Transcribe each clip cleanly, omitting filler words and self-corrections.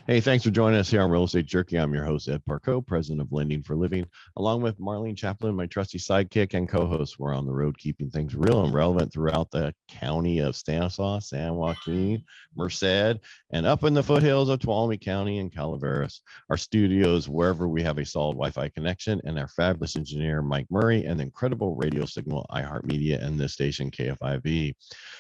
Hey, thanks for joining us here on Real Estate Jerky. I'm your host, Ed Parcaut, president of Lending for Living, along with Marlene Chaplin, my trusty sidekick and co-host. We're on the road keeping things real and relevant throughout the county of Stanislaus, San Joaquin, Merced, and up in the foothills of Tuolumne County and Calaveras. Our studios, wherever we have a solid Wi-Fi connection, and our fabulous engineer, Mike Murray, and the incredible radio signal, iHeartMedia, and this station, KFIV.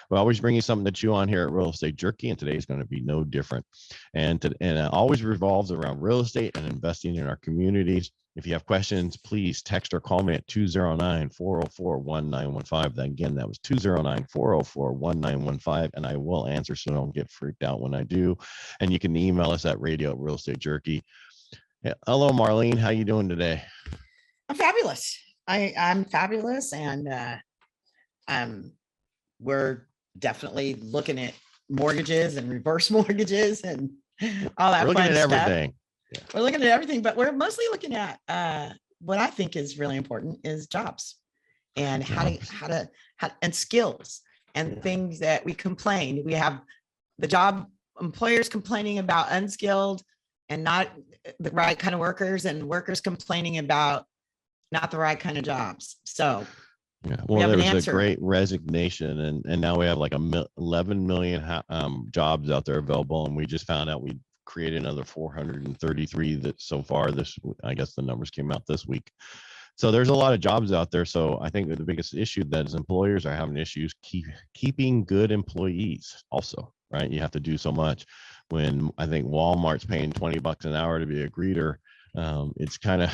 We always bring you something to chew on here at Real Estate Jerky, and today's going to be no different. And it always revolves around real estate and investing in our communities. If you have questions, please text or call me at 209-404-1915. Again, that was 209-404-1915, and I will answer, so don't get freaked out when I do. And you can email us at radio@realestatejerky. Hello, Marlene. How you doing today? I'm fabulous. I'm fabulous, and we're definitely looking at mortgages and reverse mortgages and all that. We're looking at everything. Yeah. We're looking at everything, but we're mostly looking at what I think is really important is jobs and how and skills and things that we complain. We have the job employers complaining about unskilled and not the right kind of workers, and workers complaining about not the right kind of jobs. So yeah, well, there was a great resignation, and now we have like 11 million jobs out there available, and we just found out we created another 433 that so far this, I guess the numbers came out this week. So there's a lot of jobs out there. So I think that the biggest issue that is employers are having issues keeping good employees also, right? You have to do so much. When I think Walmart's paying $20 an hour to be a greeter, it's kind of,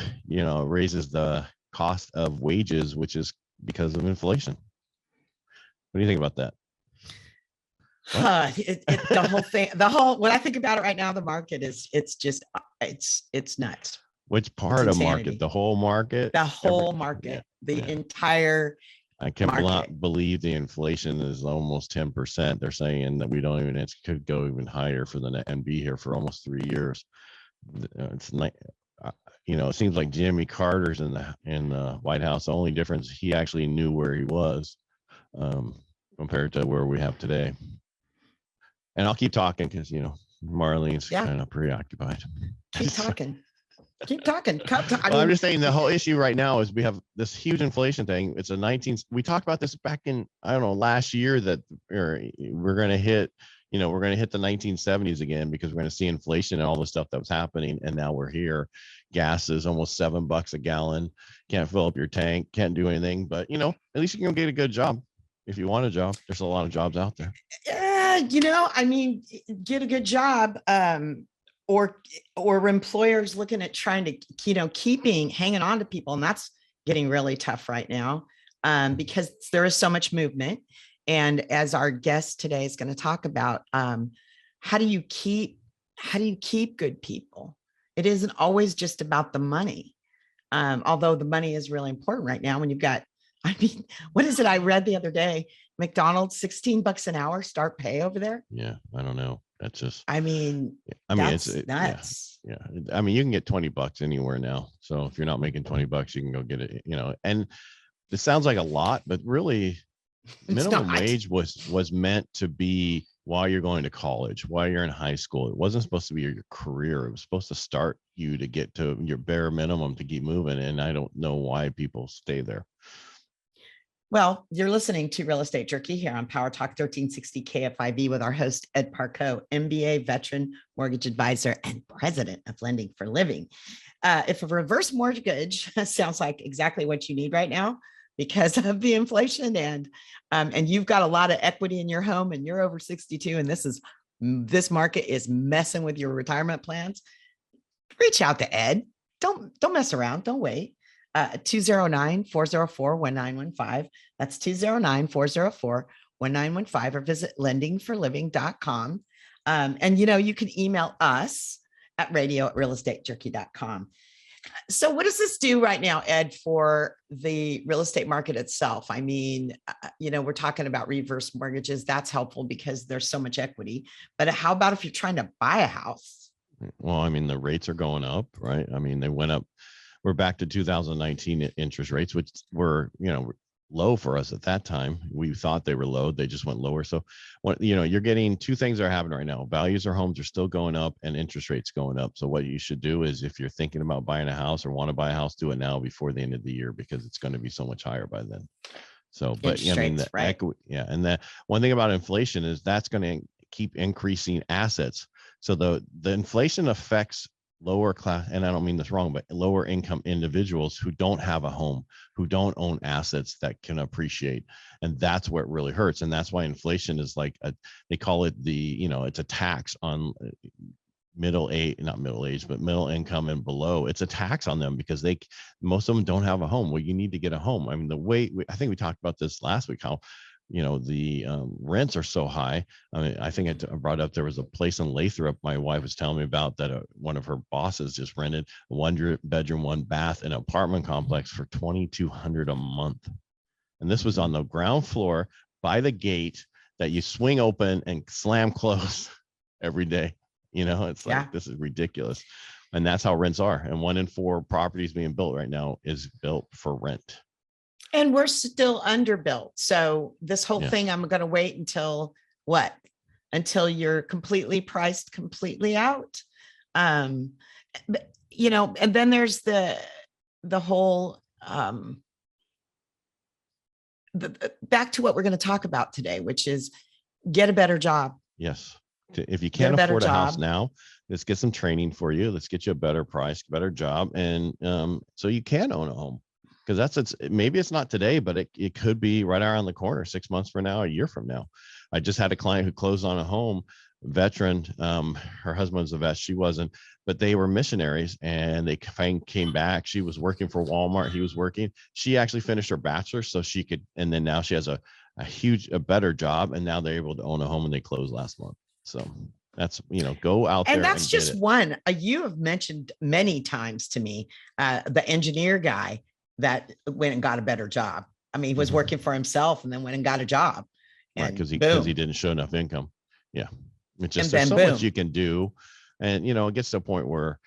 raises the cost of wages, which is because of inflation. What do you think about that? The whole thing, when I think about it right now, the market it's nuts. Which part of market? The whole market? The whole market, entire. I can't believe the inflation is almost 10%. They're saying that it could go even higher and be here for almost 3 years. It's like, it seems like Jimmy Carter's in the White House. The only difference, he actually knew where he was compared to where we have today. And I'll keep talking because, Marlene's kind of preoccupied. Keep talking. Keep talking. I'm just saying the whole issue right now is we have this huge inflation thing. It's we talked about this back in, last year, that we're going to hit, we're going to hit the 1970s again because we're going to see inflation and all the stuff that was happening. And now we're here. Gas is almost $7 a gallon. Can't fill up your tank. Can't do anything. But, at least you can get a good job. If you want a job, there's a lot of jobs out there. Get a good job. Or employers looking at trying to, hanging on to people. And that's getting really tough right now because there is so much movement. And as our guest today is going to talk about, how do you keep good people? It isn't always just about the money. Although the money is really important right now when you've got, what is it? I read the other day, McDonald's, $16 an hour start pay over there. Yeah. I don't know. That's just, that's nuts. Yeah. You can get $20 anywhere now. So if you're not making $20, you can go get it, and this sounds like a lot, but really minimum wage was meant to be while you're going to college, while you're in high school. It wasn't supposed to be your career. It was supposed to start you to get to your bare minimum to keep moving. And I don't know why people stay there. Well, you're listening to Real Estate Jerky here on Power Talk 1360 KFIV with our host, Ed Parcaut, MBA veteran, mortgage advisor, and president of Lending for Living. If a reverse mortgage sounds like exactly what you need right now because of the inflation and you've got a lot of equity in your home and you're over 62 and this market is messing with your retirement plans, reach out to Ed. Don't mess around. Don't wait. 209-404-1915. That's 209-404-1915 or visit lendingforliving.com. And you can email us at radio@realestatejerky.com. So what does this do right now, Ed, for the real estate market itself? We're talking about reverse mortgages. That's helpful because there's so much equity. But how about if you're trying to buy a house? Well, the rates are going up, right? They went up. We're back to 2019 interest rates, which were, low for us at that time. We thought they were low. They just went lower. So what, you're getting two things that are happening right now. Values of homes are still going up and interest rates going up. So what you should do is, if you're thinking about buying a house or want to buy a house, do it now before the end of the year, because it's going to be so much higher by then. So, but Interest rates, right? And the one thing about inflation is that's going to keep increasing assets. So the inflation affects lower class, and I don't mean this wrong, but lower income individuals who don't have a home, who don't own assets that can appreciate. And that's what really hurts. And that's why inflation is like they call it it's a tax on middle income and below. It's a tax on them because most of them don't have a home. Well, you need to get a home. I mean, I think we talked about this last week, how the rents are so high. I mean, I think I brought up, there was a place in Lathrop my wife was telling me about, that one of her bosses just rented a 1-bedroom, 1-bath in an apartment complex for $2,200 a month. And this was on the ground floor by the gate that you swing open and slam close every day. It's like, This is ridiculous. And that's how rents are. And 1 in 4 properties being built right now is built for rent. And we're still underbuilt. So this whole thing, I'm going to wait until what? Until you're completely priced completely out. And then there's the whole, back to what we're going to talk about today, which is get a better job. Yes. If you can't afford a house now, let's get some training for you. Let's get you a better price, better job. And so you can own a home. Because maybe it's not today, but it could be right around the corner, 6 months from now, a year from now. I just had a client who closed on a home, veteran. Her husband was a vet, she wasn't, but they were missionaries, and they came back. She was working for Walmart. He was working. She actually finished her bachelor's so she could, and then now she has a better job, and now they're able to own a home, and they closed last month. So that's, go out there. And that's just one. You have mentioned many times to me, the engineer guy that went and got a better job. I mean, he was working for himself and then went and got a job. Right, because he didn't show enough income. Yeah. It's just, there's so much you can do. And, it gets to a point where,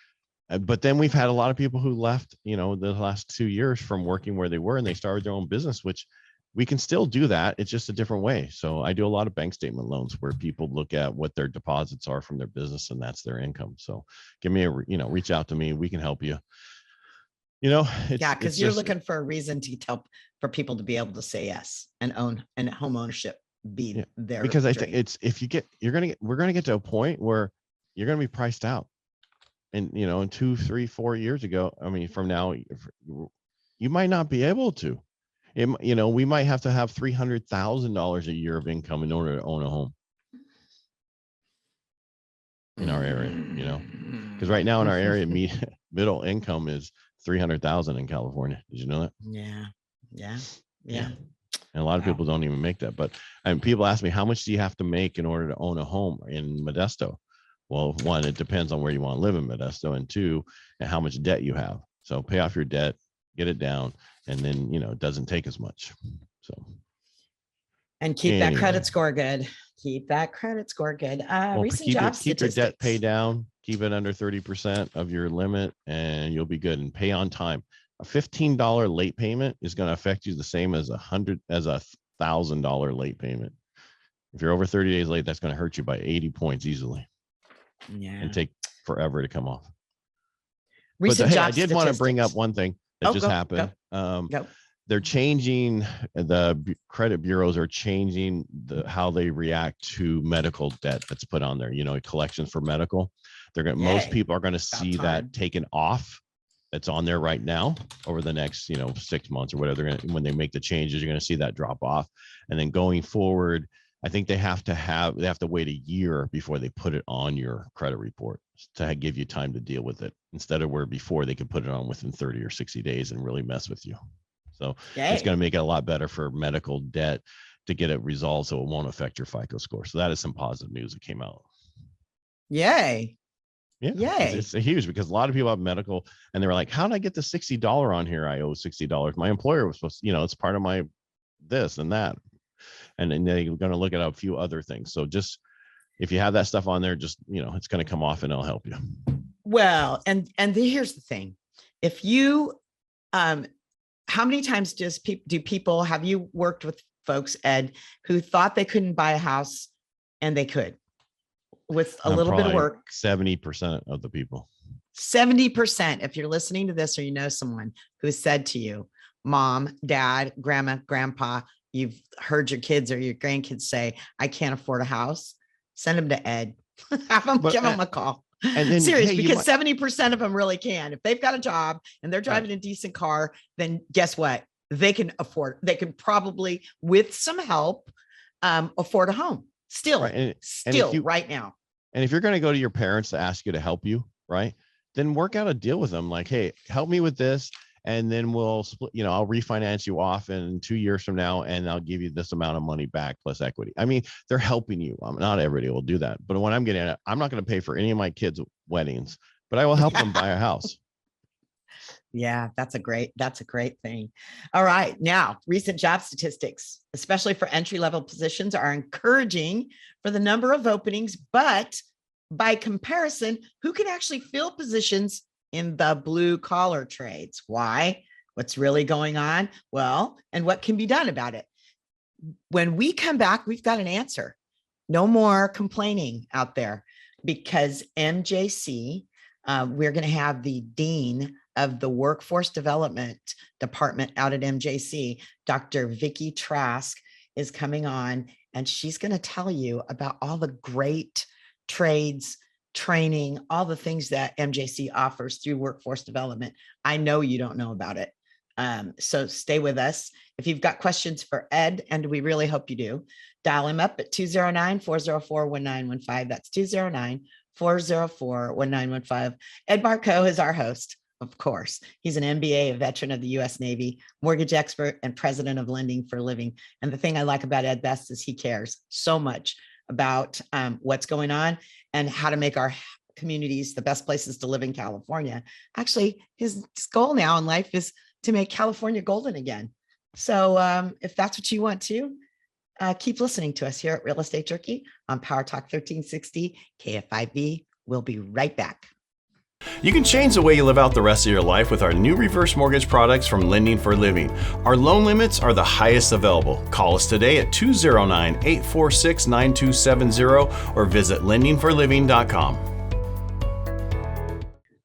but then we've had a lot of people who left, the last 2 years from working where they were, and they started their own business, which we can still do that. It's just a different way. So I do a lot of bank statement loans where people look at what their deposits are from their business, and that's their income. So give me reach out to me. We can help you. Because you're looking for a reason to tell for people to be able to say yes and own, and home ownership be their because dream. I think we're going to get to a point where you're going to be priced out. And, in 2, 3, 4 years ago, I mean, from now, you might not be able to, we might have to have $300,000 a year of income in order to own a home in our area, because right now in our area, middle income is 300,000 in California. Did you know that? Yeah. And a lot of people don't even make that. But people ask me, how much do you have to make in order to own a home in Modesto? Well, 1, it depends on where you want to live in Modesto, and 2, and how much debt you have. So pay off your debt, get it down, and then it doesn't take as much. So, and keep that credit score good. Keep that credit score good. Recent job keep your debt pay down. Keep it under 30% of your limit, and you'll be good. And pay on time. A $15 late payment is going to affect you the same as $1,000 late payment. If you're over 30 days late, that's going to hurt you by 80 points easily. And take forever to come off. I did want to bring up one thing that just happened. They're changing, the credit bureaus are changing how they react to medical debt that's put on there. Collections for medical. Most people are going to see that taken off. That's on there right now over the next 6 months or whatever. When they make the changes, you're going to see that drop off. And then going forward, I think they have to wait a year before they put it on your credit report to give you time to deal with it, instead of where before they could put it on within 30 or 60 days and really mess with you. So it's going to make it a lot better for medical debt to get it resolved, so it won't affect your FICO score. So that is some positive news that came out. Yay. Yeah, it's huge, because a lot of people have medical and they were like, how did I get the $60 on here? I owe $60. My employer was supposed to, it's part of my this and that. And then they're going to look at a few other things. So just, if you have that stuff on there, just, it's going to come off and it'll help you. Well, and here's the thing. If you how many times do people, have you worked with folks, Ed, who thought they couldn't buy a house and they could with a little bit of work? 70% of the people. 70%. If you're listening to this or you know someone who said to you, mom, dad, grandma, grandpa, you've heard your kids or your grandkids say, I can't afford a house, send them to Ed. Give them a call. And then, serious, because 70% of them really can. If they've got a job and they're driving a decent car, then guess what? They can afford, they can probably, with some help, afford a home still, right now. And if you're going to go to your parents to ask you to help you, right, then work out a deal with them. Like, hey, help me with this. And then we'll split, I'll refinance you off in 2 years from now, and I'll give you this amount of money back plus equity. I mean, they're helping you. Not everybody will do that. But what I'm getting at, I'm not going to pay for any of my kids' weddings, but I will help them buy a house. Yeah, that's a great thing. All right. Now, recent job statistics, especially for entry-level positions, are encouraging for the number of openings, but by comparison, who can actually fill positions in the blue collar trades? Why? What's really going on? Well, and what can be done about it? When we come back, we've got an answer. No more complaining out there, because MJC, we're going to have the dean of the Workforce Development Department out at MJC, Dr. Vickie Trask, is coming on, and she's going to tell you about all the great trades, training, all the things that MJC offers through workforce development. I know you don't know about it. So stay with us. If you've got questions for Ed, and we really hope you do, dial him up at 209-404-1915. That's 209-404-1915. Ed Parcaut is our host, of course. He's an MBA, a veteran of the U.S. Navy, mortgage expert, and president of Lending for Living. And the thing I like about Ed best is he cares so much about what's going on and how to make our communities the best places to live in California. Actually, his goal now in life is to make California golden again. So if that's what you want to, keep listening to us here at Real Estate Jerky on Power Talk 1360 KFIV. We'll be right back. You can change the way you live out the rest of your life with our new reverse mortgage products from Lending for Living. Our loan limits are the highest available. Call us today at 209-846-9270 or visit lendingforliving.com.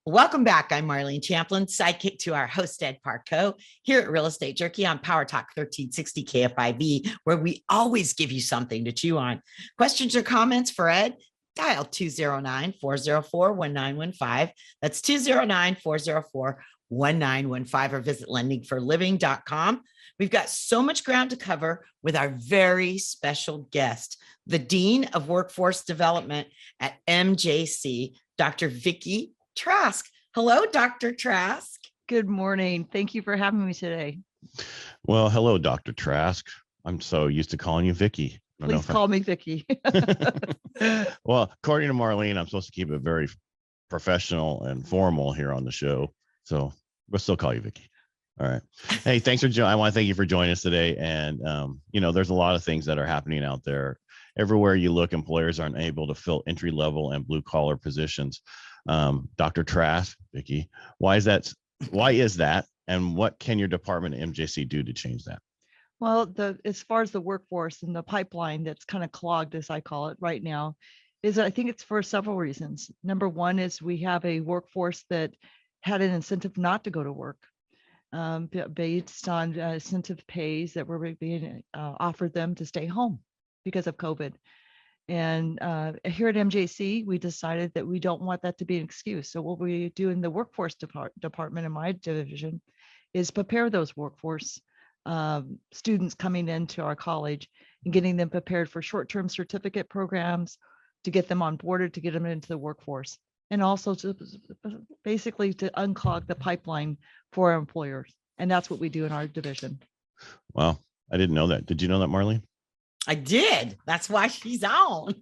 Welcome back. I'm Marlene Champlin, sidekick to our host, Ed Parcaut, here at Real Estate Jerky on Power Talk 1360 KFIV, where we always give you something to chew on. Questions or comments for Ed? Dial 209-404-1915. That's 209-404-1915, or visit lendingforliving.com. We've got so much ground to cover with our very special guest, the Dean of Workforce Development at MJC, Dr. Vickie Trask. Hello, Dr. Trask. Good morning. Thank you for having me today. Well, hello, Dr. Trask. I'm so used to calling you Vickie. Please call me Vickie. Well, according to Marlene, I'm supposed to keep it very professional and formal here on the show. So we'll still call you Vickie. All right. Hey, thanks for joining. I want to thank you for joining us today. And, there's a lot of things that are happening out there. Everywhere you look, employers aren't able to fill entry level and blue collar positions. Dr. Trask, Vickie, why is that? And what can your department at MJC do to change that? Well, as far as the workforce and the pipeline that's kind of clogged, as I call it right now, is I think it's for several reasons. Number one is we have a workforce that had an incentive not to go to work based on incentive pays that were being offered them to stay home because of COVID. And here at MJC, we decided that we don't want that to be an excuse. So what we do in the workforce department in my division is prepare those workforce students coming into our college and getting them prepared for short-term certificate programs to get them onboarded, to get them into the workforce, and also to basically to unclog the pipeline for our employers. And that's what we do in our division. Wow. I didn't know that. Did you know that, Marlene? I did. That's why she's on.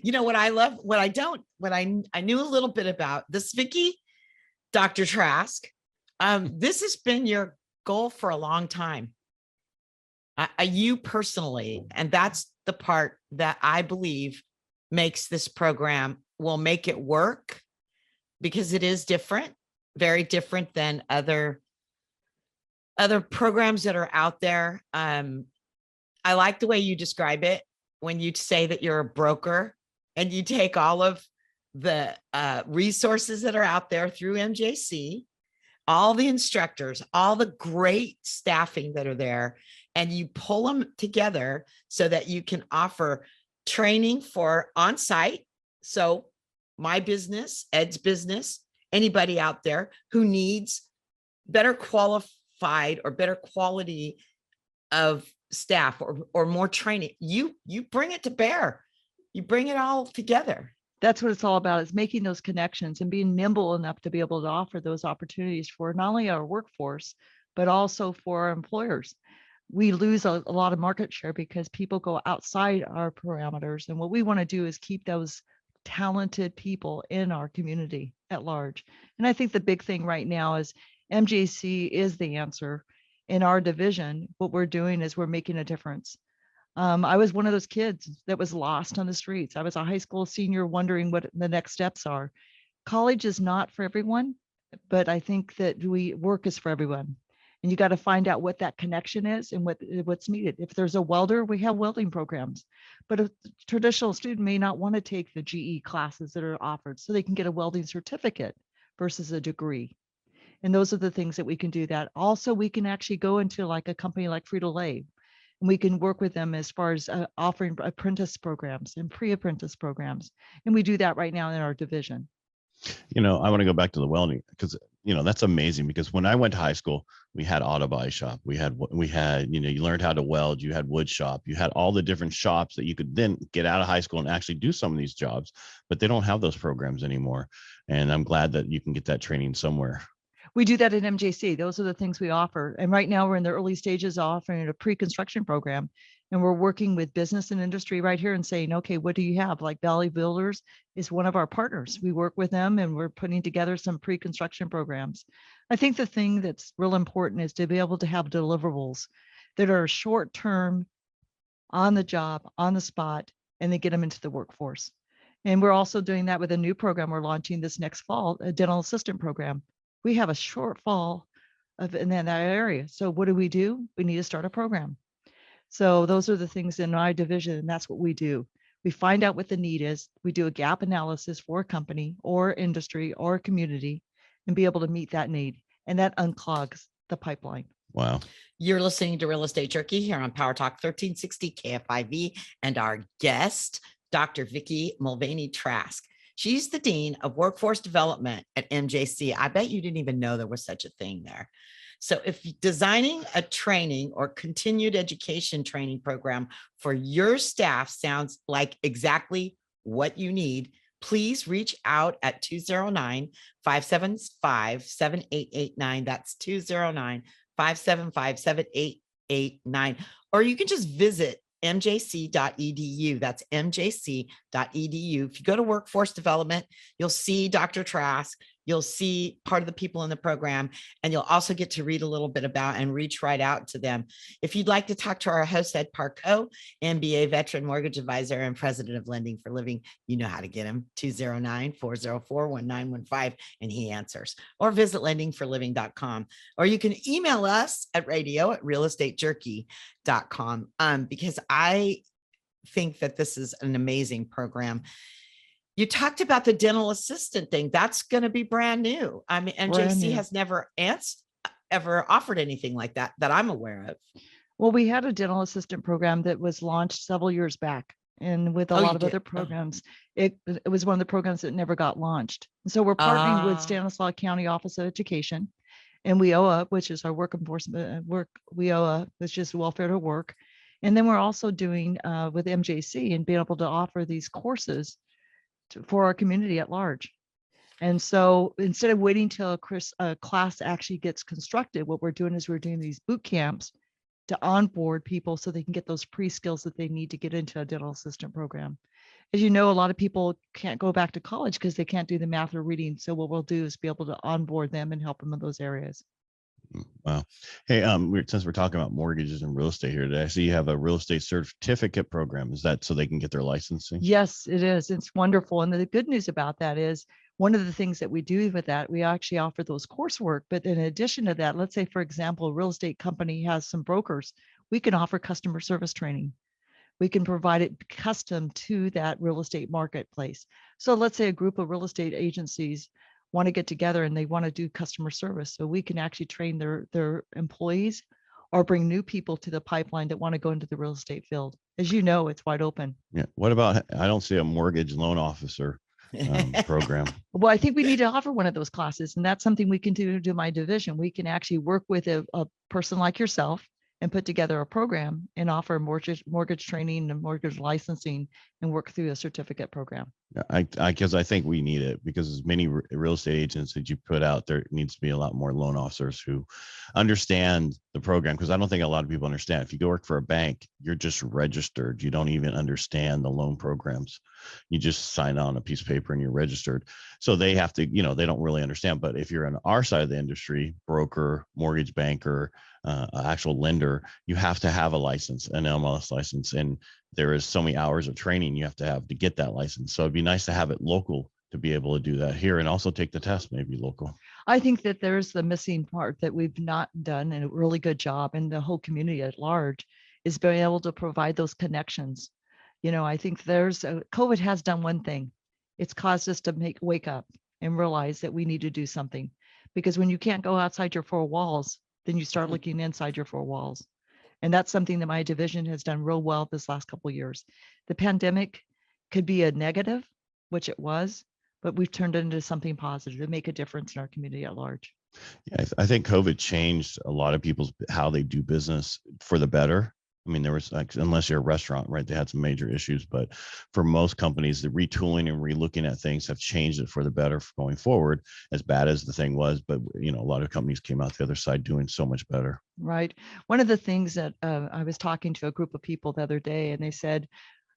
You know what I love, I knew a little bit about this, Vickie, Dr. Trask. This has been your goal for a long time. You personally, and that's the part that I believe makes this program, will make it work, because it is different, very different than other other programs that are out there. I like the way you describe it when you say that you're a broker and you take all of the resources that are out there through MJC, all the instructors, all the great staffing that are there, and you pull them together so that you can offer training for on-site. So my business, Ed's business, anybody out there who needs better qualified or better quality of staff or more training, you bring it to bear. You bring it all together. That's what it's all about, is making those connections and being nimble enough to be able to offer those opportunities for not only our workforce, but also for our employers. We lose a lot of market share because people go outside our parameters. And what we want to do is keep those talented people in our community at large. And I think the big thing right now is MJC is the answer. In our division, what we're doing is we're making a difference. I was one of those kids that was lost on the streets. I was a high school senior wondering what the next steps are. College is not for everyone, but I think that work is for everyone. And you got to find out what that connection is and what's needed. If there's a welder, we have welding programs, but a traditional student may not want to take the GE classes that are offered, so they can get a welding certificate versus a degree. And those are the things that we can do that. Also, we can actually go into like a company like Frito-Lay, and we can work with them as far as offering apprentice programs and pre-apprentice programs. And we do that right now in our division. I want to go back to the welding because, that's amazing, because when I went to high school, we had auto body shop. We had, you learned how to weld, you had wood shop, you had all the different shops that you could then get out of high school and actually do some of these jobs, but they don't have those programs anymore. And I'm glad that you can get that training somewhere. We do that at MJC. Those are the things we offer. And right now we're in the early stages of offering a pre-construction program. And we're working with business and industry right here and saying, okay, what do you have? Like Valley Builders is one of our partners. We work with them and we're putting together some pre-construction programs. I think the thing that's real important is to be able to have deliverables that are short-term, on the job, on the spot, and they get them into the workforce. And we're also doing that with a new program we're launching this next fall, a dental assistant program. We have a shortfall in that area. So what do? We need to start a program. So those are the things in our division, and that's what we do. We find out what the need is. We do a gap analysis for a company or industry or community and be able to meet that need. And that unclogs the pipeline. Wow. You're listening to Real Estate Jerky here on Power Talk 1360 KFIV, and our guest, Dr. Vickie Mulvaney Trask. She's the Dean of Workforce Development at MJC. I bet you didn't even know there was such a thing there. So if designing a training or continued education training program for your staff sounds like exactly what you need, please reach out at 209-575-7889. That's 209-575-7889. Or you can just visit mjc.edu. That's mjc.edu. If you go to workforce development, you'll see Dr. Trask, you'll see part of the people in the program, and you'll also get to read a little bit about and reach right out to them. If you'd like to talk to our host, Ed Parcaut, MBA veteran mortgage advisor and president of Lending for Living, you know how to get him, 209-404-1915, and he answers. Or visit lendingforliving.com. Or you can email us at radio@realestatejerky.com, because I think that this is an amazing program. You talked about the dental assistant thing. That's going to be brand new. I mean, MJC has never ever offered anything like that I'm aware of. Well, we had a dental assistant program that was launched several years back. And with a lot of other programs, it was one of the programs that never got launched. And so we're partnering with Stanislaus County Office of Education and WIOA, which is our work enforcement WIOA, which is welfare to work. And then we're also doing with MJC and being able to offer these courses for our community at large. And so instead of waiting till a class actually gets constructed, what we're doing is we're doing these boot camps to onboard people so they can get those pre-skills that they need to get into a dental assistant program. As you know, a lot of people can't go back to college because they can't do the math or reading. So what we'll do is be able to onboard them and help them in those areas. Wow. Hey, since we're talking about mortgages and real estate here today, I see you have a real estate certificate program. Is that so they can get their licensing? Yes, it is. It's wonderful. And the good news about that is One of the things that we do with that, we actually offer those coursework. But in addition to that, let's say, for example, a real estate company has some brokers, we can offer customer service training. We can provide it custom to that real estate marketplace. So let's say a group of real estate agencies want to get together and they want to do customer service. So we can actually train their employees or bring new people to the pipeline that want to go into the real estate field. As you know, it's wide open. Yeah. What about, I don't see a mortgage loan officer program. Well, I think we need to offer one of those classes, and that's something we can do to my division. We can actually work with a person like yourself and put together a program and offer mortgage training and mortgage licensing and work through a certificate program. Because I think we need it, because as many real estate agents that you put out, there needs to be a lot more loan officers who understand the program. Because I don't think a lot of people understand. If you go work for a bank, you're just registered. You don't even understand the loan programs. You just sign on a piece of paper and you're registered. So they have to, they don't really understand. But if you're on our side of the industry, broker, mortgage banker, actual lender, you have to have a license, an MLS license, and there is so many hours of training you have to get that license. So it'd be nice to have it local to be able to do that here, and also take the test maybe local. I think that there's the missing part that we've not done a really good job, and the whole community at large is being able to provide those connections. I think COVID has done one thing. It's caused us to wake up and realize that we need to do something, because when you can't go outside your four walls, then you start looking inside your four walls. And that's something that my division has done real well this last couple of years. The pandemic could be a negative, which it was, but we've turned it into something positive to make a difference in our community at large. Yeah, I think COVID changed a lot of people's how they do business for the better. I mean, there was, like, unless you're a restaurant, right, they had some major issues, but for most companies, the retooling and relooking at things have changed it for the better going forward, as bad as the thing was. But, a lot of companies came out the other side doing so much better. Right. One of the things that I was talking to a group of people the other day, and they said,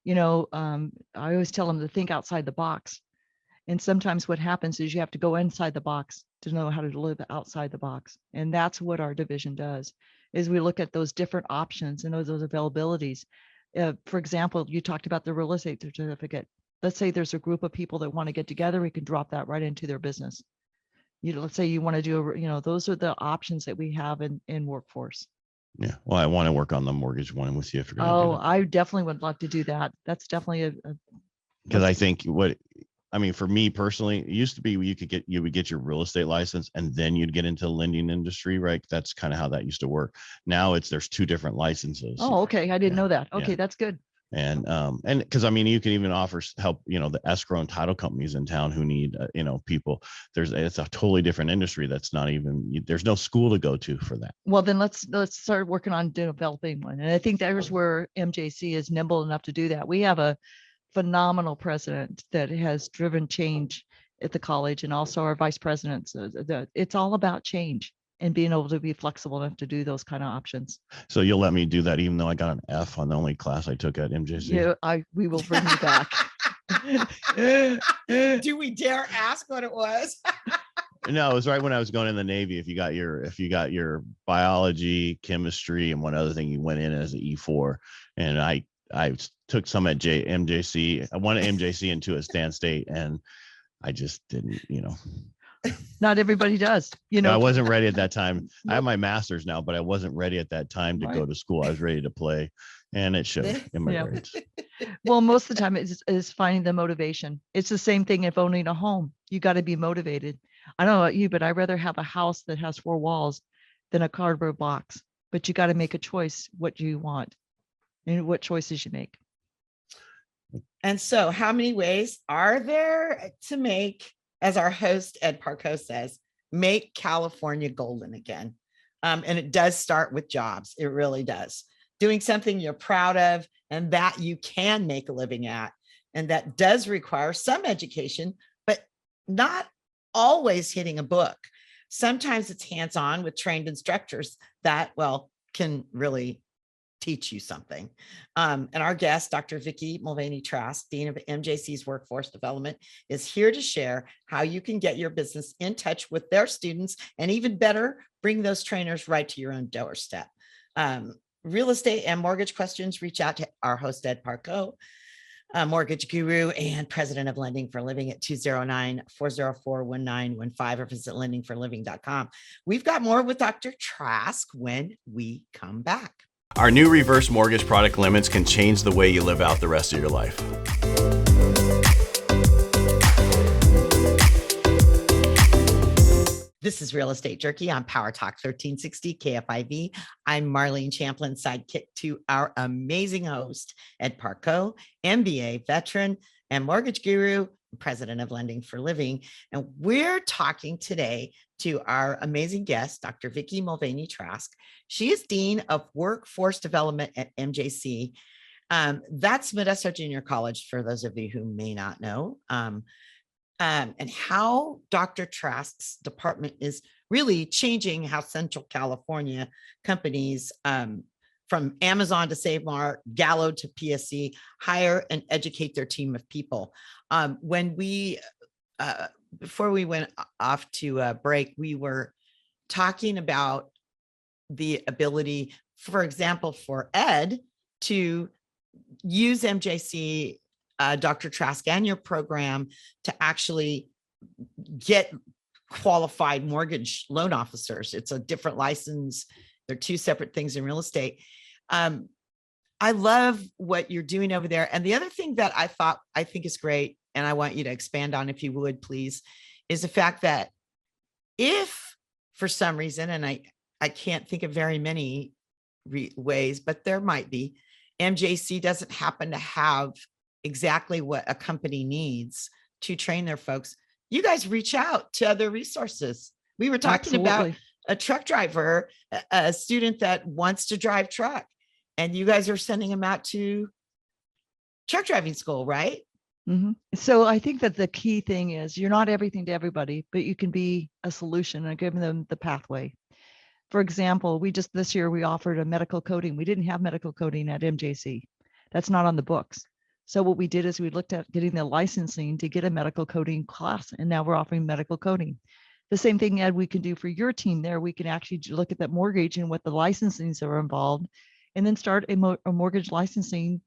I always tell them to think outside the box. And sometimes what happens is you have to go inside the box to know how to live outside the box. And that's what our division does, is we look at those different options and those availabilities. For example, you talked about the real estate certificate. Let's say there's a group of people that want to get together. We can drop that right into their business. Let's say you want to do, those are the options that we have in workforce. Yeah. Well, I want to work on the mortgage one with you. If you're Oh, I definitely would love to do that. That's definitely because I think for me personally, it used to be you would get your real estate license and then you'd get into the lending industry, right? That's kind of how that used to work. Now there's two different licenses. Oh, okay. I didn't know that. Okay, that's good. And because you can even offer help, the escrow and title companies in town who need, people. It's a totally different industry. That's not even, there's no school to go to for that. Well, then let's start working on developing one. And I think there's where MJC is nimble enough to do that. We have a phenomenal president that has driven change at the college, and also our vice presidents. It's all about change and being able to be flexible enough to do those kind of options. So you'll let me do that, even though I got an F on the only class I took at MJC? Yeah, we will bring you back. Do we dare ask what it was? No, it was right when I was going in the Navy. If you got your biology, chemistry, and one other thing, you went in as an E4. And I took some at MJC. I won at MJC and two at Stan State, and I just didn't, Not everybody does, I wasn't ready at that time. I have my master's now, but I wasn't ready at that time to go to school. I was ready to play, and it showed in my grades. Well, most of the time it's finding the motivation. It's the same thing if owning a home. You got to be motivated. I don't know about you, but I'd rather have a house that has four walls than a cardboard box. But you got to make a choice what you want and what choices you make. And so how many ways are there to make, as our host, Ed Parcaut, says, make California golden again? And it does start with jobs. It really does. Doing something you're proud of and that you can make a living at. And that does require some education, but not always hitting a book. Sometimes it's hands-on with trained instructors that, can really teach you something. And our guest, Dr. Vickie Mulvaney Trask, Dean of MJC's Workforce Development, is here to share how you can get your business in touch with their students, and even better, bring those trainers right to your own doorstep. Real estate and mortgage questions, reach out to our host, Ed Parcaut. a mortgage guru and president of Lending for Living at 209-404-1915 or visit lendingforliving.com. We've got more with Dr. Trask when we come back. Our new reverse mortgage product limits can change the way you live out the rest of your life. This is Real Estate Jerky on Power Talk 1360 KFIV. I'm Marlene Champlin, sidekick to our amazing host, Ed Parcaut, MBA veteran and mortgage guru, president of Lending for Living. And we're talking today to our amazing guest, Dr. Vickie Mulvaney Trask. She is Dean of Workforce Development at MJC. That's Modesto Junior College, for those of you who may not know. And how Dr. Trask's department is really changing how Central California companies from Amazon to SaveMart, Gallo to PSC, hire and educate their team of people. When we, before we went off to break, we were talking about the ability, for example, for Ed to use MJC, Dr. Trask, and your program to actually get qualified mortgage loan officers. It's a different license. They're two separate things in real estate. I love what you're doing over there. And the other thing that I think is great, and I want you to expand on, if you would, please, is the fact that if for some reason, and I can't think of very many ways, but there might be, MJC doesn't happen to have exactly what a company needs to train their folks, you guys reach out to other resources. We were talking about a truck driver, a student that wants to drive truck, and you guys are sending them out to truck driving school, right? Mm-hmm. So I think that the key thing is you're not everything to everybody, but you can be a solution and give them the pathway. For example, this year we offered a medical coding. We didn't have medical coding at MJC. That's not on the books. So what we did is we looked at getting the licensing to get a medical coding class, and now we're offering medical coding. The same thing, Ed, we can do for your team there. We can actually look at that mortgage and what the licensings are involved, and then start a mortgage licensing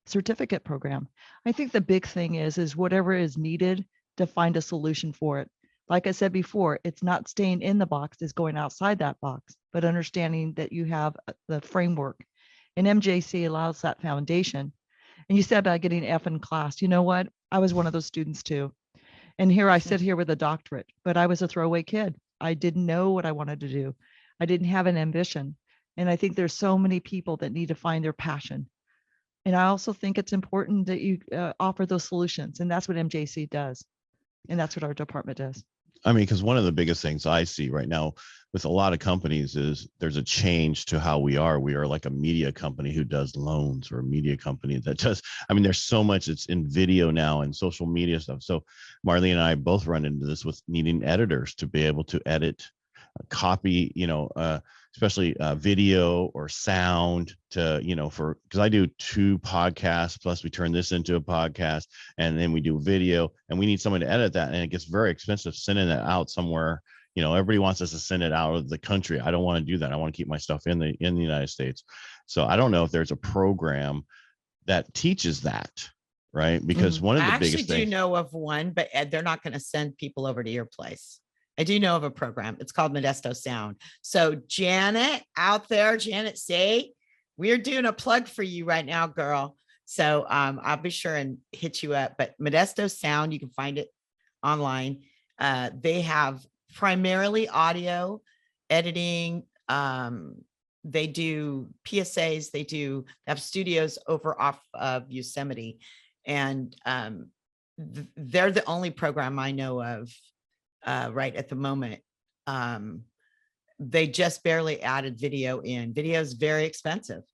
certificate program. I think the big thing is whatever is needed to find a solution for it. Like I said before, it's not staying in the box, it's going outside that box, but understanding that you have the framework. And MJC allows that foundation. And you said about getting F in class. You know what? I was one of those students too. And here I sit here with a doctorate, but I was a throwaway kid. I didn't know what I wanted to do. I didn't have an ambition. And I think there's so many people that need to find their passion. And I also think it's important that you offer those solutions. And that's what MJC does. And that's what our department does. I mean, because one of the biggest things I see right now with a lot of companies is there's a change to how we are. We are like a media company who does loans, or a media company that does, I mean, there's so much it's in video now and social media stuff. So Marlene and I both run into this with needing editors to be able to edit, copy, especially video or sound to, because I do 2 podcasts, plus we turn this into a podcast, and then we do video, and we need someone to edit that. And it gets very expensive sending that out somewhere. Everybody wants us to send it out of the country. I don't want to do that. I want to keep my stuff in the United States. So I don't know if there's a program that teaches that, right? Because one of the biggest things. I actually do know of one, but Ed, they're not going to send people over to your place. I do know of a program. It's called Modesto Sound. So Janet out there, Janet Say, we're doing a plug for you right now, girl. So I'll be sure and hit you up. But Modesto Sound, you can find it online. They have primarily audio editing. They do PSAs. They have studios off of Yosemite. And they're the only program I know of right at the moment. They just barely added video in. Video is very expensive.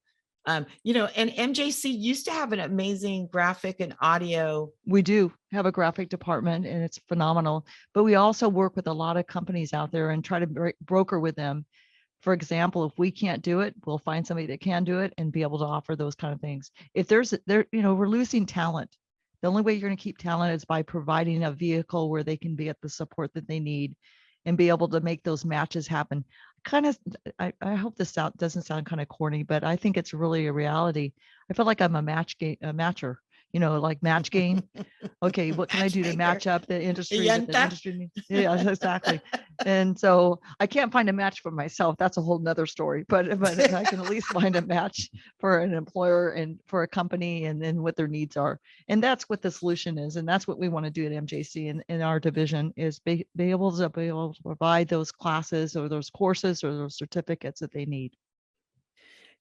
And MJC used to have an amazing graphic and audio. We do have a graphic department, and it's phenomenal. But we also work with a lot of companies out there and try to broker with them. For example, if we can't do it, we'll find somebody that can do it and be able to offer those kind of things. If we're losing talent. The only way you're going to keep talent is by providing a vehicle where they can be at the support that they need and be able to make those matches happen. I hope this doesn't sound kind of corny, but I think it's really a reality. I feel like I'm a matcher. like match game. Okay, what can I do to match up the industry with the Yenta. industry? Yeah, exactly. And so I can't find a match for myself. That's a whole nother story. But I can at least find a match for an employer and for a company, and then what their needs are. And that's what the solution is. And that's what we want to do at MJC and in our division is be able to provide those classes or those courses or those certificates that they need.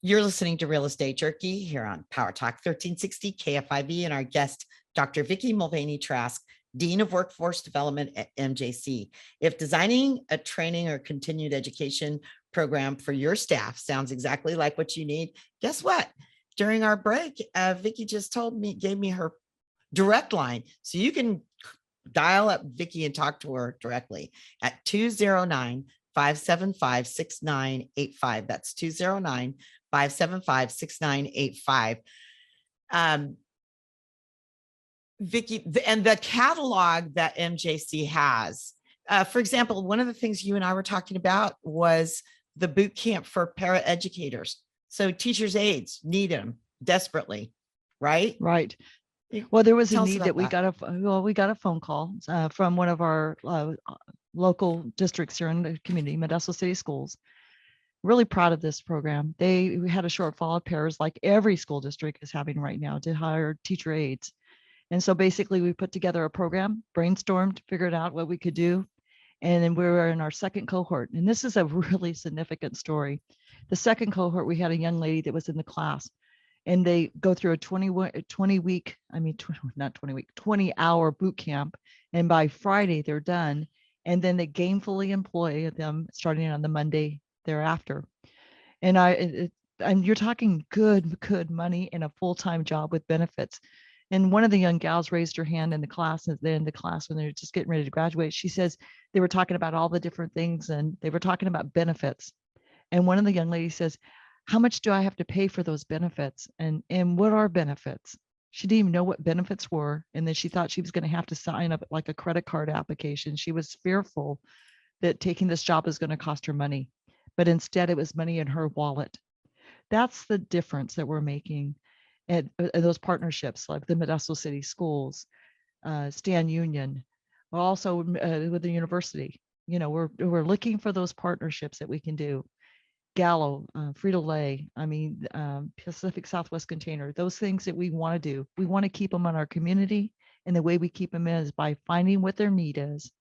You're listening to Real Estate Jerky here on Power Talk 1360 KFIV, and our guest, Dr. Vickie Mulvaney Trask, Dean of Workforce Development at MJC. If designing a training or continued education program for your staff sounds exactly like what you need, guess what? During our break, Vickie just gave me her direct line. So you can dial up Vickie and talk to her directly at 209-575-6985. That's 209-575-6985. Vickie, and the catalog that MJC has, for example, one of the things you and I were talking about was the boot camp for paraeducators. So teachers' aides need them desperately, right? Right. Well, there was a Tell us need about that we that. got a phone call from one of our local districts here in the community, Modesto City Schools. Really proud of this program. We had a shortfall of pairs like every school district is having right now to hire teacher aides. And so basically we put together a program, brainstormed, figured out what we could do. And then we were in our second cohort. And this is a really significant story. The second cohort, we had a young lady that was in the class, and they go through a 20-hour boot camp. And by Friday, they're done. And then they gainfully employ them starting on the Monday thereafter. And you're talking good money and a full-time job with benefits. And one of the young gals raised her hand in the class, and then the class when they were just getting ready to graduate, she says they were talking about all the different things and they were talking about benefits. And one of the young ladies says, how much do I have to pay for those benefits? And what are benefits? She didn't even know what benefits were. And then she thought she was going to have to sign up like a credit card application. She was fearful that taking this job is going to cost her money, but instead it was money in her wallet. That's the difference that we're making at those partnerships like the Modesto City Schools, Stan Union, also with the university. We're looking for those partnerships that we can do. Gallo, Frito-Lay, Pacific Southwest Container, those things that we want to do. We want to keep them in our community. And the way we keep them is by finding what their need is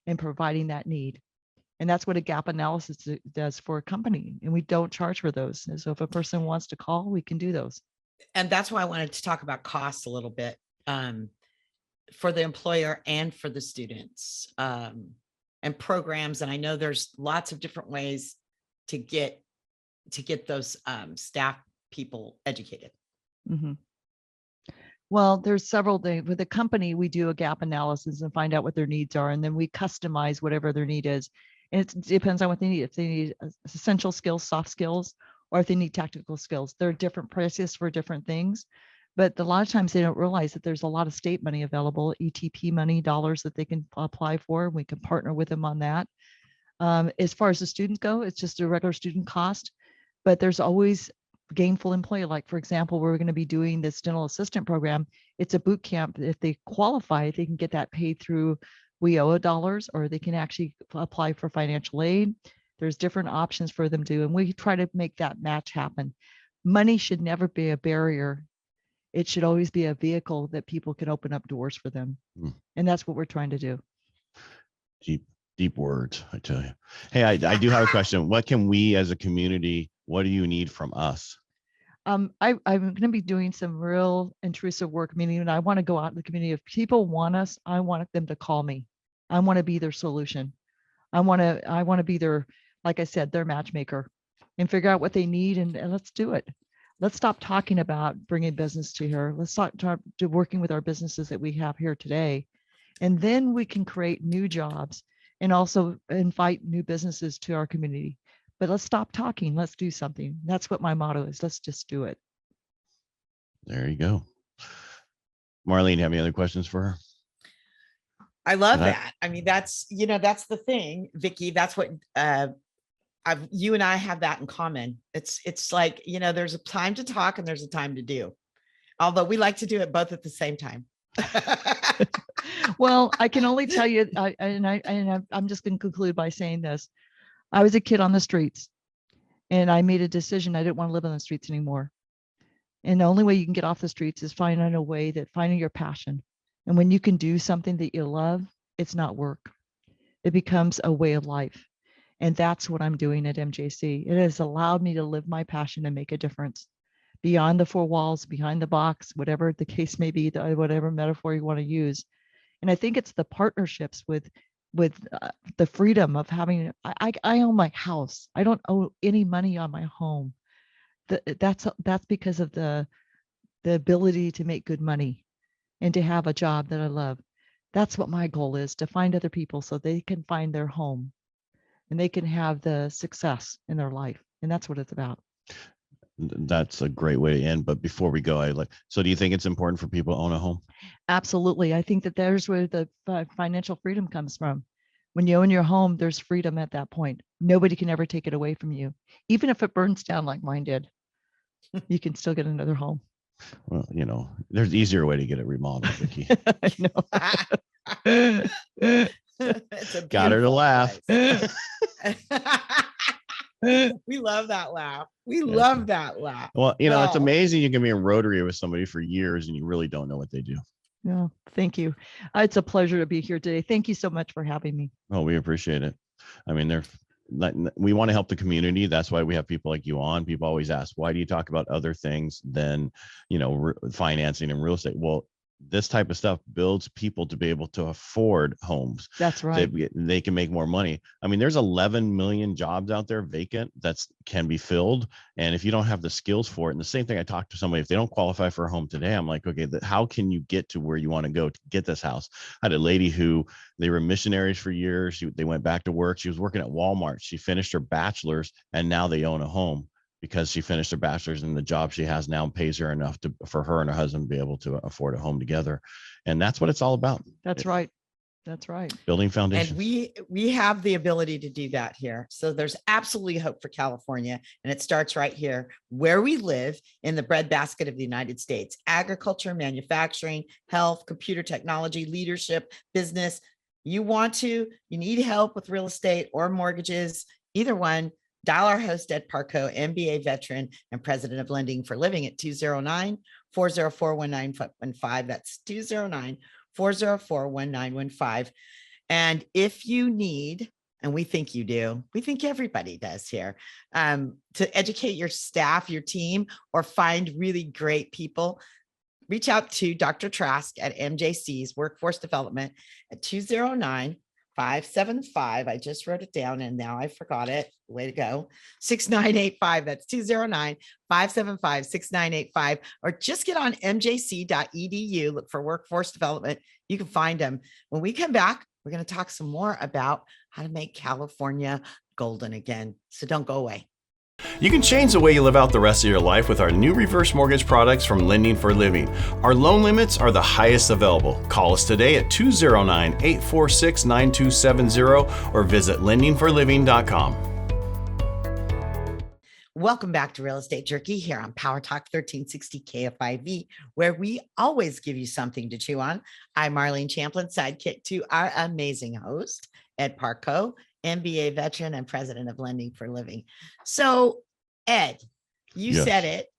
and providing that need. And that's what a gap analysis does for a company. And we don't charge for those. And so if a person wants to call, we can do those. And that's why I wanted to talk about costs a little bit for the employer and for the students and programs. And I know there's lots of different ways to get those staff people educated. Mm-hmm. Well, there's several things. With the company, we do a gap analysis and find out what their needs are, and then we customize whatever their need is. And it depends on what they need. If they need essential skills, soft skills, or if they need tactical skills, there are different prices for different things. But a lot of times they don't realize that there's a lot of state money available, ETP money, dollars that they can apply for. We can partner with them on that. As far as the students go, it's just a regular student cost, but there's always gainful employee. Like, for example, we're going to be doing this dental assistant program. It's a boot camp. If they qualify, they can get that paid through WIOA dollars, or they can actually apply for financial aid. There's different options for them to, and we try to make that match happen. Money should never be a barrier. It should always be a vehicle that people can open up doors for them. And that's what we're trying to do. Deep words, I tell you. Hey, I do have a question. What can we as a community, what do you need from us? I'm going to be doing some real intrusive work, meaning I want to go out in the community. If people want us, I want them to call me. I want to be their solution. I want to be their, like I said, their matchmaker, and figure out what they need, and let's do it. Let's stop talking about bringing business to here. Let's start working with our businesses that we have here today. And then we can create new jobs and also invite new businesses to our community. But let's stop talking. Let's do something. That's what my motto is. Let's just do it. There you go. Marlene, have any other questions for her? I love that. I mean, that's the thing, Vickie. That's what you and I have that in common. It's like, there's a time to talk and there's a time to do. Although we like to do it both at the same time. Well, I can only tell you, I'm just going to conclude by saying this. I was a kid on the streets and I made a decision. I didn't want to live on the streets anymore. And the only way you can get off the streets is finding a way that finding your passion. And when you can do something that you love, it's not work. It becomes a way of life. And that's what I'm doing at MJC. It has allowed me to live my passion and make a difference beyond the four walls, behind the box, whatever the case may be, whatever metaphor you want to use. And I think it's the partnerships with the freedom of having, I own my house. I don't owe any money on my home. That's because of the ability to make good money and to have a job that I love. That's what my goal is, to find other people so they can find their home and they can have the success in their life. And that's what it's about. That's a great way to end. But before we go, so do you think it's important for people to own a home? Absolutely. I think that there's where the financial freedom comes from. When you own your home, there's freedom at that point. Nobody can ever take it away from you. Even if it burns down like mine did, you can still get another home. Well, there's an easier way to get it remodeled, Vickie. I know. Got her to laugh. We love that laugh. We love that laugh. Well, it's amazing. You can be in Rotary with somebody for years and you really don't know what they do. Yeah, thank you. It's a pleasure to be here today. Thank you so much for having me. Oh, we appreciate it. I mean, we want to help the community. That's why we have people like you on. People always ask, why do you talk about other things than, financing and real estate? Well, this type of stuff builds people to be able to afford homes. That's right. They can make more money. I mean, there's 11 million jobs out there vacant that can be filled. And if you don't have the skills for it, and the same thing, I talked to somebody, if they don't qualify for a home today, I'm like, okay, how can you get to where you want to go to get this house? I had a lady who, they were missionaries for years. They went back to work. She was working at Walmart. She finished her bachelor's and now they own a home, because she finished her bachelor's and the job she has now pays her enough for her and her husband to be able to afford a home together. And that's what it's all about. That's right. That's right. Building foundations. And we have the ability to do that here. So there's absolutely hope for California. And it starts right here where we live in the breadbasket of the United States: agriculture, manufacturing, health, computer technology, leadership, business. You need help with real estate or mortgages, either one. Dial our host Ed Parcaut, MBA veteran and president of Lending for Living at 209-404-1915. That's 209-404-1915. And if you need, and we think you do, we think everybody does here, to educate your staff, your team, or find really great people, reach out to Dr. Trask at MJC's Workforce Development at 209-575. I just wrote it down and now I forgot it. Way to go. 6985. That's 209-575-6985. Or just get on mjc.edu. Look for workforce development. You can find them. When we come back, we're going to talk some more about how to make California golden again. So don't go away. You can change the way you live out the rest of your life with our new reverse mortgage products from Lending for Living. Our loan limits are the highest available. Call us today at 209-846-9270 or visit lendingforliving.com. Welcome back to Real Estate Jerky here on Power Talk 1360 KFIV, where we always give you something to chew on. I'm Marlene Champlin, sidekick to our amazing host, Ed Parcaut, MBA veteran and president of Lending for Living. So, Ed, you said it.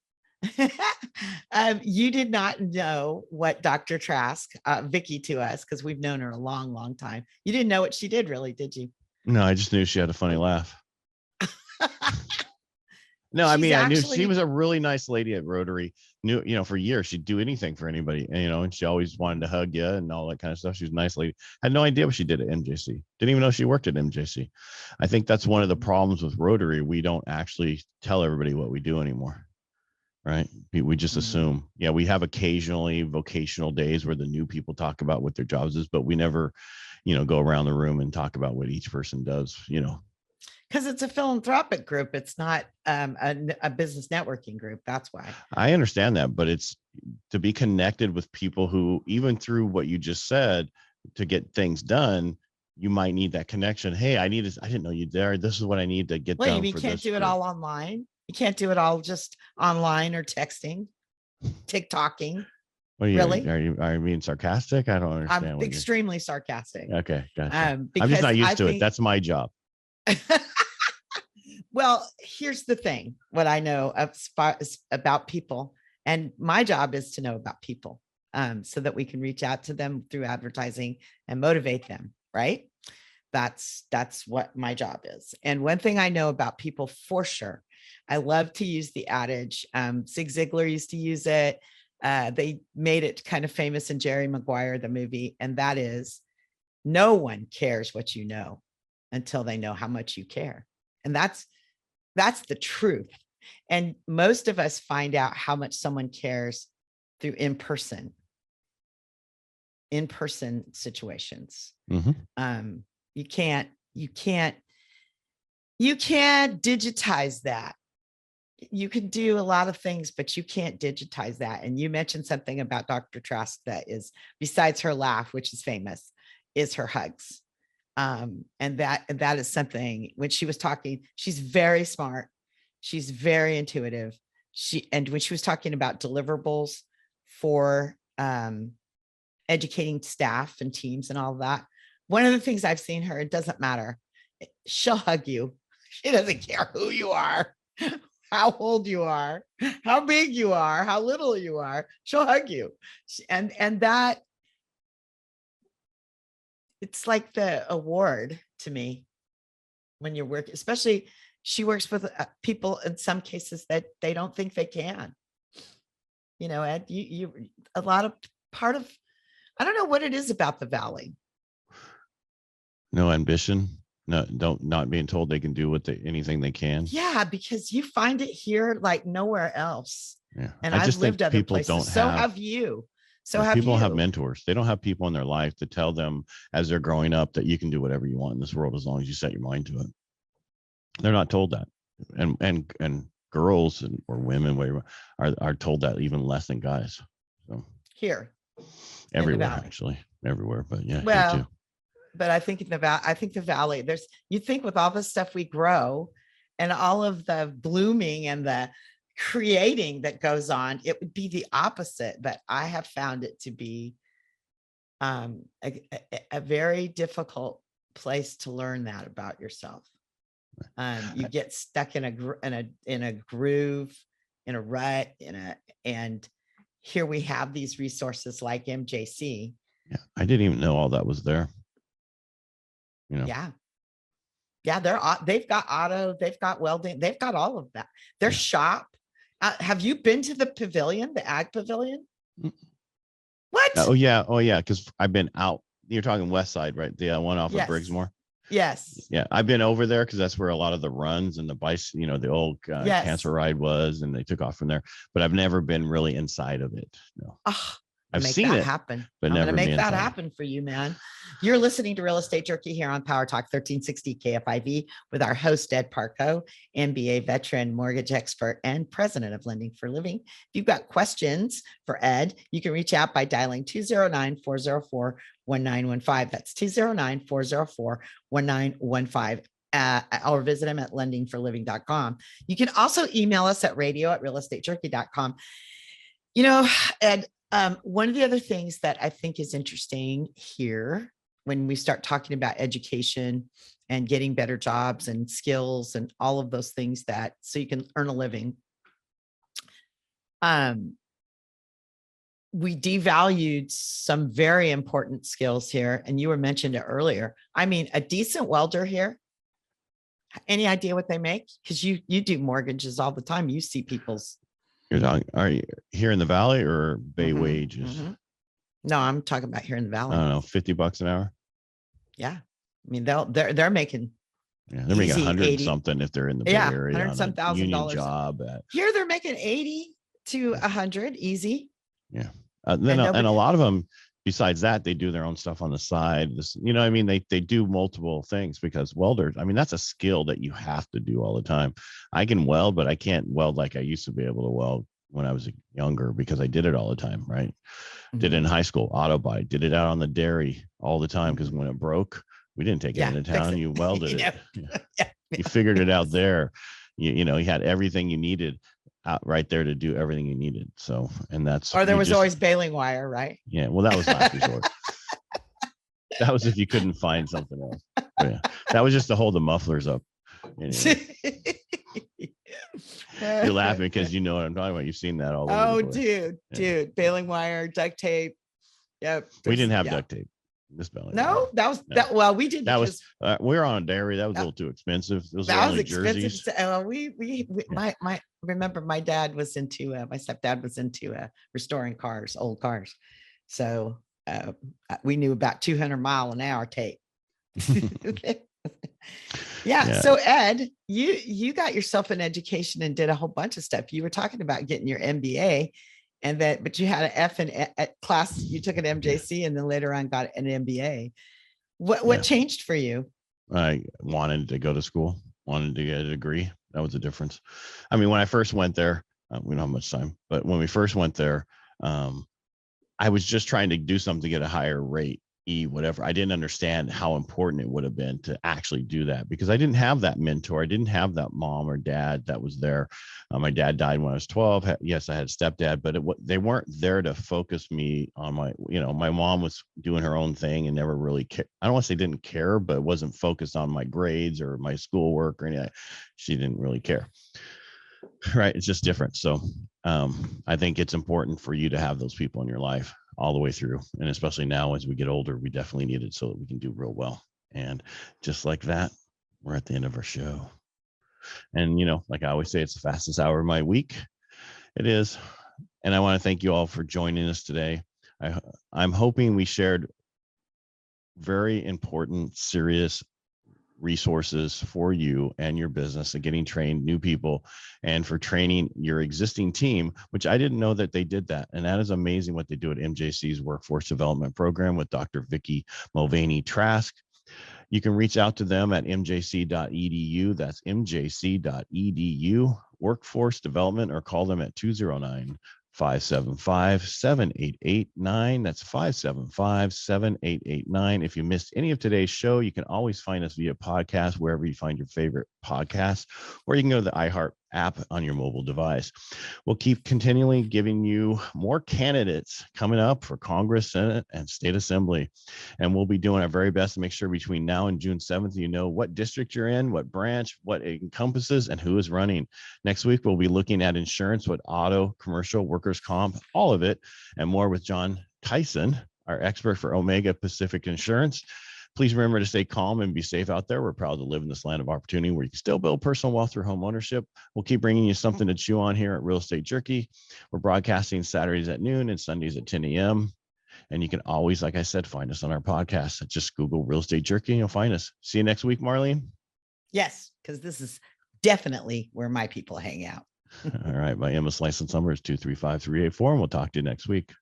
You did not know what Dr. Trask, Vickie to us, because we've known her a long, long time. You didn't know what she did, really, did you? No, I just knew she had a funny laugh. No, I knew she was a really nice lady at Rotary. For years, she'd do anything for anybody, and she always wanted to hug you and all that kind of stuff. She was a nice lady. Had no idea what she did at MJC. Didn't even know she worked at MJC. I think that's one of the problems with Rotary. We don't actually tell everybody what we do anymore, right? We just assume. Yeah, we have occasionally vocational days where the new people talk about what their jobs is, but we never, go around the room and talk about what each person does, Because it's a philanthropic group. It's not a business networking group. That's why. I understand that, but it's to be connected with people who, even through what you just said, to get things done, you might need that connection. Hey, I didn't know you there. This is what I need to get done. You can't do it all online. You can't do it all just online or texting. TikToking. What are you, Really? are you being sarcastic? I don't understand. I'm what extremely sarcastic. Okay, gotcha. I'm Because just not used I to it. think- That's my job. Well, here's the thing. What I know about people, and my job is to know about people, so that we can reach out to them through advertising and motivate them, right? That's what my job is. And one thing I know about people for sure, I love to use the adage. Zig Ziglar used to use it. They made it kind of famous in Jerry Maguire, the movie. And that is, no one cares what you know until they know how much you care. And that's the truth. And most of us find out how much someone cares through in-person situations. Mm-hmm. You can't digitize that. You can do a lot of things, but you can't digitize that. And you mentioned something about Dr. Trask that is, besides her laugh, which is famous, is her hugs. And that is something. When she was talking, she's very smart. She's very intuitive. And when she was talking about deliverables for educating staff and teams and all of that, one of the things I've seen her, it doesn't matter. She'll hug you. She doesn't care who you are, how old you are, how big you are, how little you are. She'll hug you. And that, it's like the award to me when you work, especially she works with people in some cases that they don't think they can. You know, Ed, you a lot of part of, I don't know what it is about the Valley. No ambition. No, not being told they can do anything they can. Yeah, because you find it here like nowhere else. Yeah. And I just I've lived think other people places. don't So have, have you. So yeah, have people you. have mentors. They don't have people in their life to tell them as they're growing up that you can do whatever you want in this world as long as you set your mind to it. They're not told that. And girls or women, whatever, are told that even less than guys. So Here. everywhere, actually, everywhere. But yeah, well, here too. But I think the Valley, you think with all the stuff we grow and all of the blooming and the creating that goes on, it would be the opposite. But I have found it to be a very difficult place to learn that about yourself. You get stuck in a groove, in a rut, and here we have these resources like MJC. Yeah, I didn't even know all that was there. You know. Yeah, they've got auto, they've got welding, they've got all of that. Their shop. Have you been to the pavilion, the ag pavilion? What? Oh yeah, because I've been out. You're talking West Side, right? The one off of Briggsmore. Yes. Yeah, I've been over there because that's where a lot of the runs and the bikes, the old cancer ride was, and they took off from there. But I've never been really inside of it. No. Oh, I've seen it happen. But I'm never going to make that inside. happen for you, man. You're listening to Real Estate Jerky here on Power Talk 1360 KFIV with our host, Ed Parcaut, MBA veteran, mortgage expert, and president of Lending for Living. If you've got questions for Ed, you can reach out by dialing 209-404-1915. That's 209-404-1915. Or visit him at lendingforliving.com. You can also email us at radio@realestatejerky.com. Ed, one of the other things that I think is interesting here when we start talking about education and getting better jobs and skills and all of those things so you can earn a living. We devalued some very important skills here. And you were mentioned it earlier. I mean, a decent welder here, any idea what they make? Because you do mortgages all the time. You see people's. You're talking, are you here in the Valley or Bay wages? Mm-hmm. No, I'm talking about here in the Valley. I don't know, $50 an hour. Yeah. I mean, they're making. Yeah, they're making 100 80. something if they're in the Bay Area. 100 some union $1,000 job. Here they're making 80 to 100 easy. Yeah. And a lot of them, besides that, they do their own stuff on the side. I mean, they do multiple things because welders, I mean, that's a skill that you have to do all the time. I can weld, but I can't weld like I used to be able to weld when I was younger because I did it all the time, right? Mm-hmm. Did it in high school, auto body, did it out on the dairy all the time because when it broke, we didn't take it into town. You welded it. Yeah. You figured it out there. You had everything you needed. out right there to do everything you needed. So, and that's, Or there we was just- always baling wire, right? yeah, well, that was last resort. That was if you couldn't find something else. But yeah, that was just to hold the mufflers up. Anyway, you're laughing because you know what I'm talking about. You've seen that all over. Oh, the place. dude, baling wire, duct tape. Yep. We didn't have yeah. duct tape. Miss Belly. No, that was No. that. Well, we did That because was we were on a dairy. That was a That- little too expensive. Those were that was only expensive. jerseys. We my remember my dad was into my stepdad was into restoring cars, old cars. So we knew about 200 mile an hour tape. Yeah. So Ed, you got yourself an education and did a whole bunch of stuff. You were talking about getting your MBA, but you had an F in class. You took an MJC and then later on got an MBA. What changed for you? I wanted to go to school, wanted to get a degree. That was the difference. I mean, when I first went there, we don't have much time, but when we first went there, I was just trying to do something to get a higher rate, whatever. I didn't understand how important it would have been to actually do that because I didn't have that mentor. I didn't have that mom or dad that was there. My dad died when I was 12. Yes, I had a stepdad, but they weren't there to focus me on my mom was doing her own thing and never really cared. I don't want to say didn't care, but wasn't focused on my grades or my schoolwork or anything. She didn't really care. Right. It's just different. So I think it's important for you to have those people in your life all the way through. And especially now, as we get older, we definitely need it so that we can do real well. And just like that, we're at the end of our show. And, like I always say, it's the fastest hour of my week. It is. And I want to thank you all for joining us today. I'm hoping we shared very important, serious resources for you and your business and getting trained new people and for training your existing team, which I didn't know that they did that. And that is amazing what they do at MJC's Workforce Development Program with Dr. Vickie Mulvaney Trask. You can reach out to them at mjc.edu. That's mjc.edu, workforce development, or call them at 209-575-7889. That's 575-7889. If you missed any of today's show, you can always find us via podcast, wherever you find your favorite podcasts, or you can go to the iHeart app on your mobile device. We'll keep continually giving you more candidates coming up for Congress, Senate, and State Assembly. And we'll be doing our very best to make sure between now and June 7th, you know what district you're in, what branch, what it encompasses, and who is running. Next week, we'll be looking at insurance, what auto, commercial, workers' comp, all of it, and more with John Tyson, our expert for Omega Pacific Insurance. Please remember to stay calm and be safe out there. We're proud to live in this land of opportunity where you can still build personal wealth through home ownership. We'll keep bringing you something to chew on here at Real Estate Jerky. We're broadcasting Saturdays at noon and Sundays at 10 a.m. And you can always, like I said, find us on our podcast. Just Google Real Estate Jerky and you'll find us. See you next week, Marlene. Yes, because this is definitely where my people hang out. All right. My MS license number is 235384, and we'll talk to you next week.